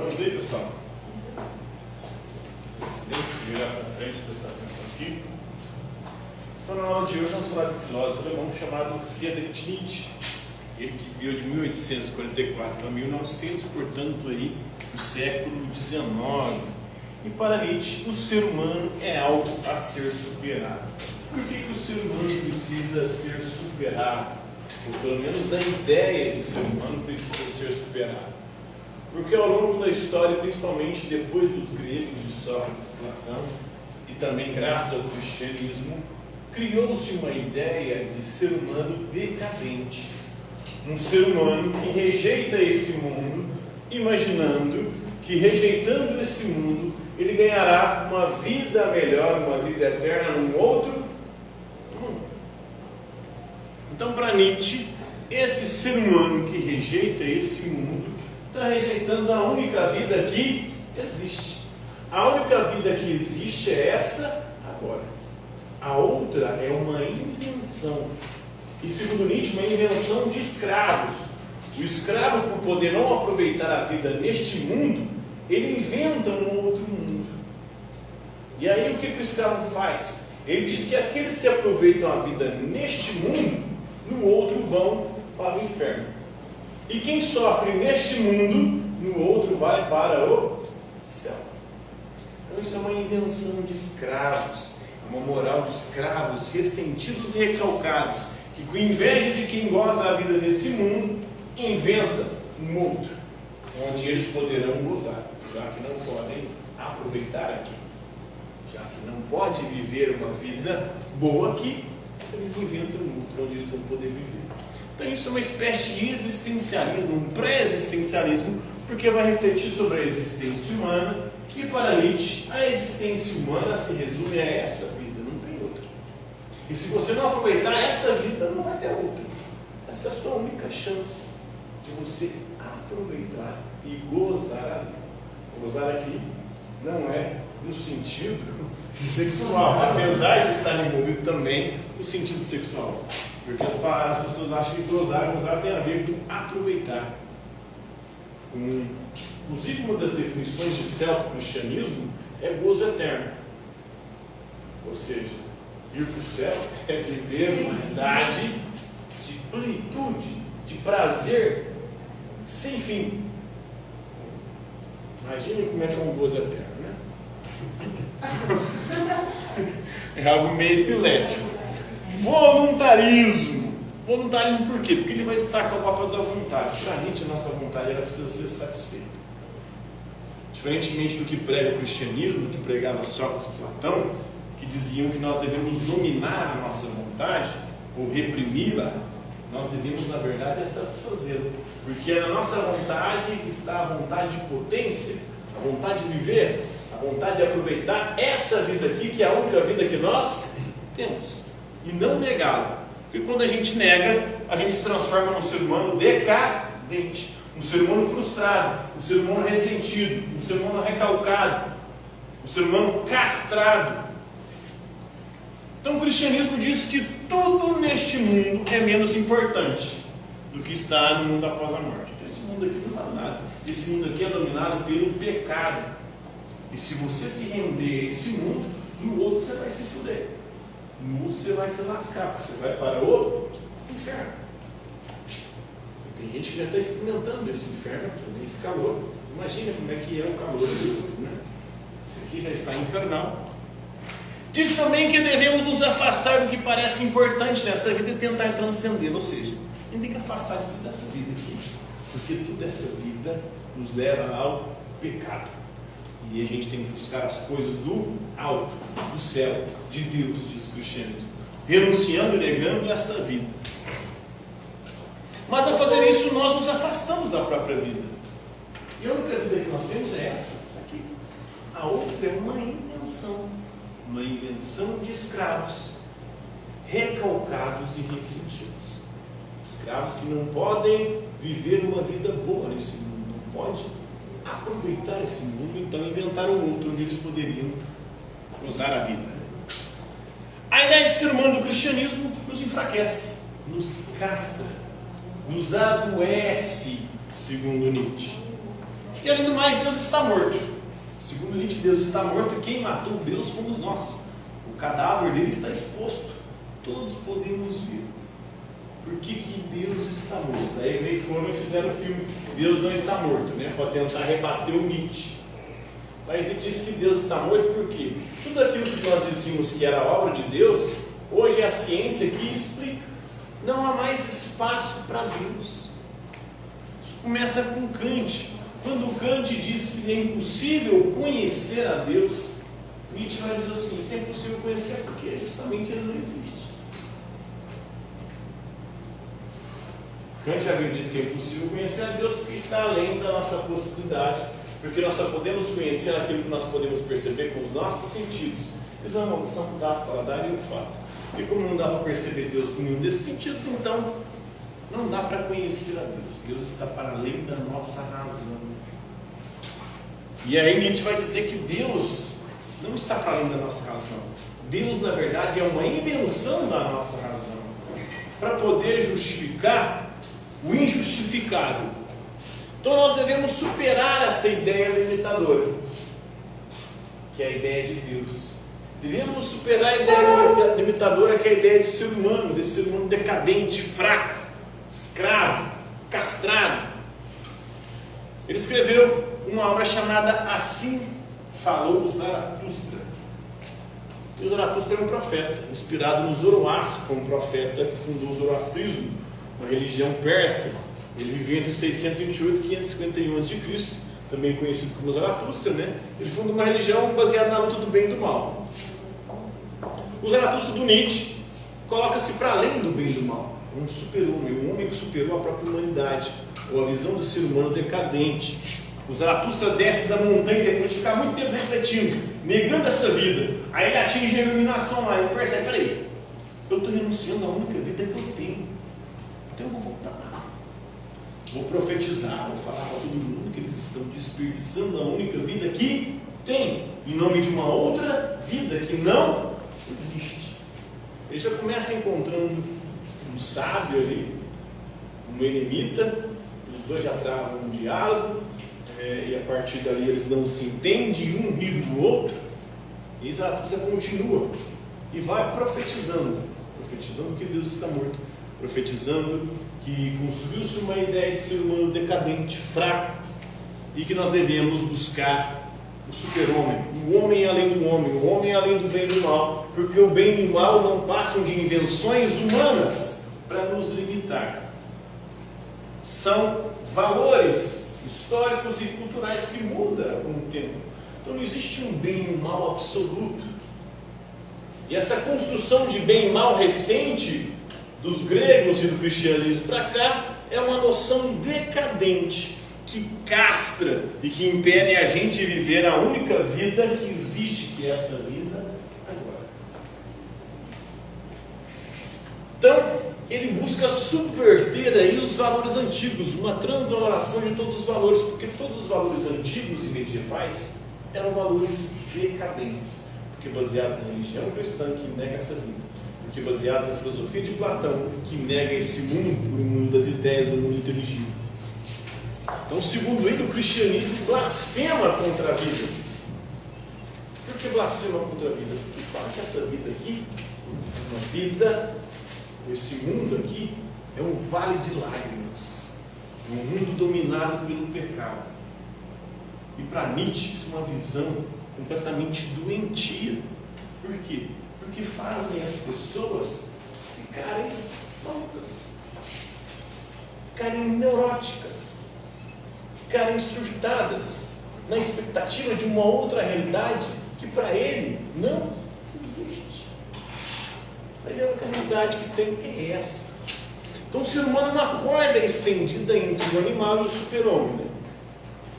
Vamos ver, pessoal. Se virar para frente, prestar atenção aqui. Então, na aula de hoje, nós vamos falar de um filósofo alemão chamado Friedrich Nietzsche. Ele que viveu de 1844 a 1900, portanto, aí, no século XIX. E para Nietzsche, o ser humano é algo a ser superado. Por que o ser humano precisa ser superado? Ou pelo menos a ideia de ser humano precisa ser superada. Porque ao longo da história, principalmente depois dos gregos de Sócrates e Platão, e também graças ao cristianismo, criou-se uma ideia de ser humano decadente. Um ser humano que rejeita esse mundo, imaginando que rejeitando esse mundo, ele ganhará uma vida melhor, uma vida eterna num outro mundo. Então, para Nietzsche, esse ser humano que rejeita esse mundo está rejeitando a única vida que existe. A única vida que existe é essa agora. A outra é uma invenção. E segundo Nietzsche, uma invenção de escravos. O escravo, por poder não aproveitar a vida neste mundo, ele inventa um outro mundo. E aí o que o escravo faz? Ele diz que aqueles que aproveitam a vida neste mundo, no outro vão para o inferno. E quem sofre neste mundo, no outro vai para o céu. Então isso é uma invenção de escravos, uma moral de escravos ressentidos e recalcados, que com inveja de quem goza a vida nesse mundo, inventa um outro, onde eles poderão gozar, já que não podem aproveitar aqui, já que não pode viver uma vida boa aqui, eles inventam um outro, onde eles vão poder viver. Então isso é uma espécie de existencialismo, um pré-existencialismo, porque vai refletir sobre a existência humana, e para Nietzsche, a existência humana se resume a essa vida, não tem outra. E se você não aproveitar essa vida, não vai ter outra. Essa é a sua única chance de você aproveitar e gozar a vida. Gozar aqui não é no sentido sexual, apesar de estar envolvido também no sentido sexual. Porque as pessoas acham que gozar tem a ver com aproveitar. Inclusive, uma das definições de céu do cristianismo é gozo eterno. Ou seja, ir para o céu é viver uma idade de plenitude, de prazer sem fim. Imagine como é que é um gozo eterno, né? É algo meio epilético. Voluntarismo. Voluntarismo por quê? Porque ele vai destacar o papel da vontade. Para a gente, a nossa vontade ela precisa ser satisfeita. Diferentemente do que prega o cristianismo, do que pregava Sócrates e Platão, que diziam que nós devemos dominar a nossa vontade, ou reprimi-la, nós devemos, na verdade, satisfazê-la. Porque na nossa vontade está a vontade de potência, a vontade de viver, a vontade de aproveitar essa vida aqui, que é a única vida que nós temos. E não negá-la. Porque quando a gente nega, a gente se transforma num ser humano decadente, um ser humano frustrado, um ser humano ressentido, um ser humano recalcado, um ser humano castrado. Então o cristianismo diz que tudo neste mundo é menos importante do que está no mundo após a morte. Então esse mundo aqui não vale nada. Esse mundo aqui é dominado pelo pecado. E se você se render a esse mundo, no outro você vai se fuder. No outro você vai se lascar, porque você vai para o inferno. E tem gente que já está experimentando esse inferno aqui, né? Esse calor. Imagina como é que é o calor do outro, né? Esse aqui já está infernal. Diz também que devemos nos afastar do que parece importante nessa vida e tentar transcendê-la. Ou seja, a gente tem que afastar de tudo dessa vida aqui, porque toda essa vida nos leva ao pecado. E a gente tem que buscar as coisas do alto, do céu, de Deus, diz o cristianismo, renunciando e negando essa vida. Mas ao fazer isso, nós nos afastamos da própria vida. E a única vida que nós temos é essa, aqui. A outra é uma invenção de escravos, recalcados e ressentidos. Escravos que não podem viver uma vida boa nesse mundo, não podem aproveitar esse mundo, então inventaram um outro onde eles poderiam usar a vida. A ideia de ser humano do cristianismo nos enfraquece, nos castra, nos adoece, segundo Nietzsche. E além do mais, Deus está morto. Segundo Nietzsche, Deus está morto e quem matou Deus fomos nós. O cadáver dele está exposto. Todos podemos ver. Por que Deus está morto? Aí veio foram e fizeram o filme Deus não está morto, né? Para tentar rebater o Nietzsche. Mas ele disse que Deus está morto por quê? Tudo aquilo que nós dizíamos que era obra de Deus, hoje é a ciência que explica. Não há mais espaço para Deus. Isso começa com Kant. Quando Kant diz que é impossível conhecer a Deus, Nietzsche vai dizer o seguinte: se é impossível conhecer porque justamente ele não existe. Kant havia dito que é impossível conhecer a Deus porque está além da nossa possibilidade, porque nós só podemos conhecer aquilo que nós podemos perceber com os nossos sentidos. Eles é uma maldição da paladar e olfato. E como não dá para perceber Deus com nenhum desses sentidos, então não dá para conhecer a Deus. Deus está para além da nossa razão. E aí Nietzsche vai dizer que Deus não está para além da nossa razão. Deus, na verdade, é uma invenção da nossa razão, para poder justificar o injustificável. Então nós devemos superar essa ideia limitadora, que é a ideia de Deus. Devemos superar a ideia limitadora, que é a ideia de ser humano, desse ser humano decadente, fraco, escravo, castrado. Ele escreveu uma obra chamada Assim Falou Zaratustra. E o Zaratustra é um profeta, inspirado no Zoroastro, como profeta que fundou o zoroastrismo, uma religião persa. Ele viveu entre 628 e 551 a.C., também conhecido como Zaratustra, né? Ele fundou uma religião baseada na luta do bem e do mal. O Zaratustra do Nietzsche coloca-se para além do bem e do mal. É um super-homem, um homem que superou a própria humanidade, ou a visão do ser humano decadente. O Zaratustra desce da montanha depois de ficar muito tempo refletindo, negando essa vida. Aí ele atinge a iluminação lá, ele percebe: peraí, eu estou renunciando à única vida que eu tenho, então eu vou voltar lá. Vou profetizar, vou falar para todo mundo que eles estão desperdiçando a única vida que tem, em nome de uma outra vida que não existe. Ele já começa encontrando um sábio ali, um eremita, os dois já travam um diálogo, e a partir dali eles não se entendem, um ri do outro, e Zaratustra continua e vai profetizando que Deus está morto, profetizando que construiu-se uma ideia de ser humano decadente, fraco, e que nós devemos buscar o super-homem, o homem além do homem, o homem além do bem e do mal, porque o bem e o mal não passam de invenções humanas para nos limitar. São valores históricos e culturais que mudam com o tempo. Então não existe um bem e um mal absoluto. E essa construção de bem e mal recente dos gregos e do cristianismo para cá é uma noção decadente que castra e que impede a gente de viver a única vida que existe, que é essa vida agora. Então ele busca subverter aí os valores antigos, uma transvaloração de todos os valores, porque todos os valores antigos e medievais eram valores decadentes, porque baseados na religião cristã que nega essa vida, porque baseados na filosofia de Platão que nega esse mundo, o mundo das ideias, o mundo inteligível. Então, segundo ele, o cristianismo blasfema contra a vida. Por que blasfema contra a vida? Porque fala que essa vida aqui é uma vida, esse mundo aqui é um vale de lágrimas, é um mundo dominado pelo pecado. E para Nietzsche isso é uma visão completamente doentia. Por quê? Porque fazem as pessoas ficarem loucas, ficarem neuróticas, ficarem surtadas, na expectativa de uma outra realidade que para ele não existe. Para ele a única realidade que tem é essa. Então o ser humano é uma corda estendida entre o animal e o super-homem, né?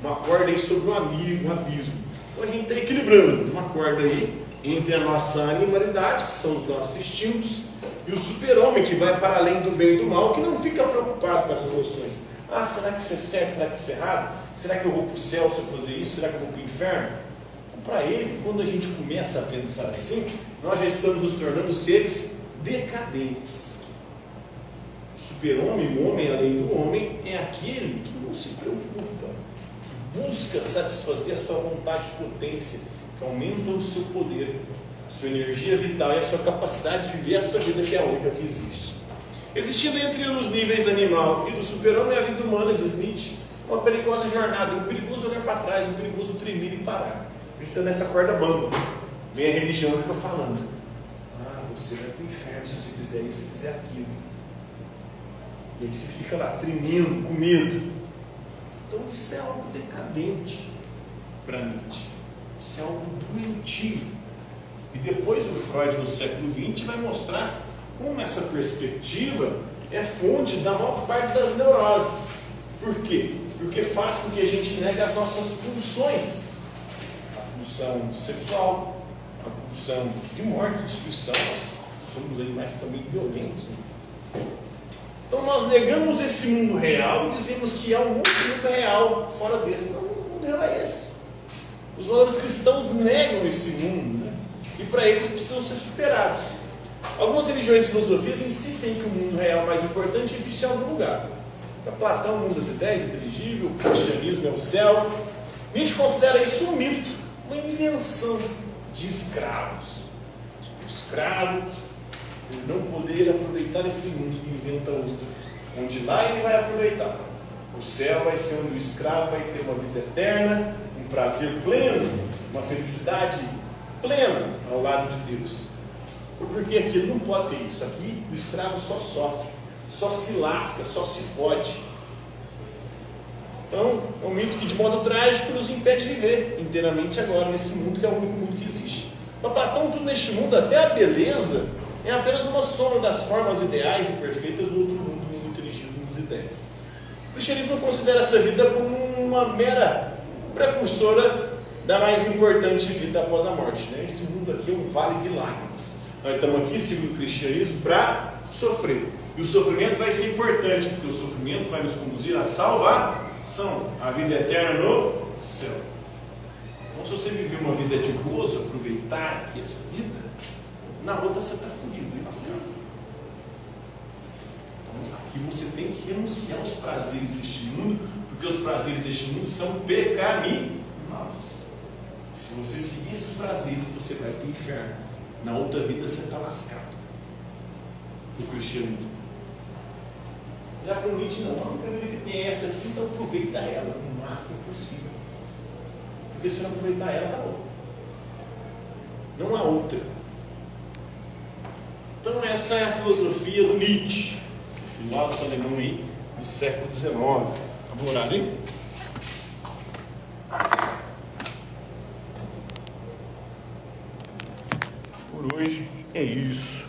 Uma corda aí sobre um abismo. Então a gente está equilibrando uma corda aí entre a nossa animalidade, que são os nossos instintos, e o super-homem que vai para além do bem e do mal, que não fica preocupado com essas noções. Ah, será que isso é certo? Será que isso é errado? Será que eu vou para o céu se eu fazer isso? Será que eu vou para o inferno? Então, para ele, quando a gente começa a pensar assim, nós já estamos nos tornando seres decadentes. O super-homem, o homem além do homem, é aquele que não se preocupa, que busca satisfazer a sua vontade e potência, que aumenta o seu poder, a sua energia vital e a sua capacidade de viver essa vida que é a única que existe. Existindo entre os níveis animal e do super-homem, a vida humana, diz Nietzsche, uma perigosa jornada, um perigoso olhar para trás, um perigoso tremer e parar. A gente está nessa corda bamba. Vem a religião que fica falando: você vai para o inferno se você fizer isso e fizer aquilo. E aí você fica lá tremendo, com medo. Então isso é algo decadente para Nietzsche. Isso é algo doentio. E depois o Freud, no século XX, vai mostrar como essa perspectiva é fonte da maior parte das neuroses. Por quê? Porque faz com que a gente negue as nossas pulsões. A pulsão sexual, a pulsão de morte, de destruição. Nós somos animais também violentos. Né? Então nós negamos esse mundo real e dizemos que há um outro mundo real fora desse. Não, o mundo real é esse. Os valores cristãos negam esse mundo, né? E para eles precisam ser superados. Algumas religiões e filosofias insistem que o mundo real mais importante existe em algum lugar. Para Platão, o mundo das ideias é inteligível, o cristianismo é o céu. Nietzsche considera isso um mito, uma invenção de escravos. O escravo, por não poder aproveitar esse mundo, inventa outro, onde lá ele vai aproveitar. O céu vai ser onde o escravo vai ter uma vida eterna, um prazer pleno, uma felicidade plena ao lado de Deus. Porque aquilo não pode ter isso. Aqui o escravo só sofre, só se lasca, só se fode. Então é um mito que de modo trágico nos impede de viver inteiramente agora nesse mundo que é o único mundo que existe. Para Platão, tudo neste mundo, até a beleza, é apenas uma soma das formas ideais e perfeitas do outro mundo, o mundo inteligível, o mundo das ideias. O cristianismo considera essa vida como uma mera precursora da mais importante vida após a morte. Né? Esse mundo aqui é um vale de lágrimas. Nós estamos aqui, segundo o cristianismo, para sofrer. E o sofrimento vai ser importante, porque o sofrimento vai nos conduzir à salvação, à vida eterna no céu. Então, se você viver uma vida de gozo, aproveitar aqui essa vida, na outra você está fudido, e na céu. Então, aqui você tem que renunciar aos prazeres deste mundo, porque os prazeres deste mundo são pecaminosos. Se você seguir esses prazeres, você vai para o inferno. Na outra vida você está lascado. O cristianismo. Já para o Nietzsche, não. A única vida que tem é essa aqui, então aproveita ela o máximo possível. Porque se não aproveitar ela, acabou. Não há outra. Então essa é a filosofia do Nietzsche, esse filósofo alemão aí do século XIX. Aborado, hein? Por hoje é isso.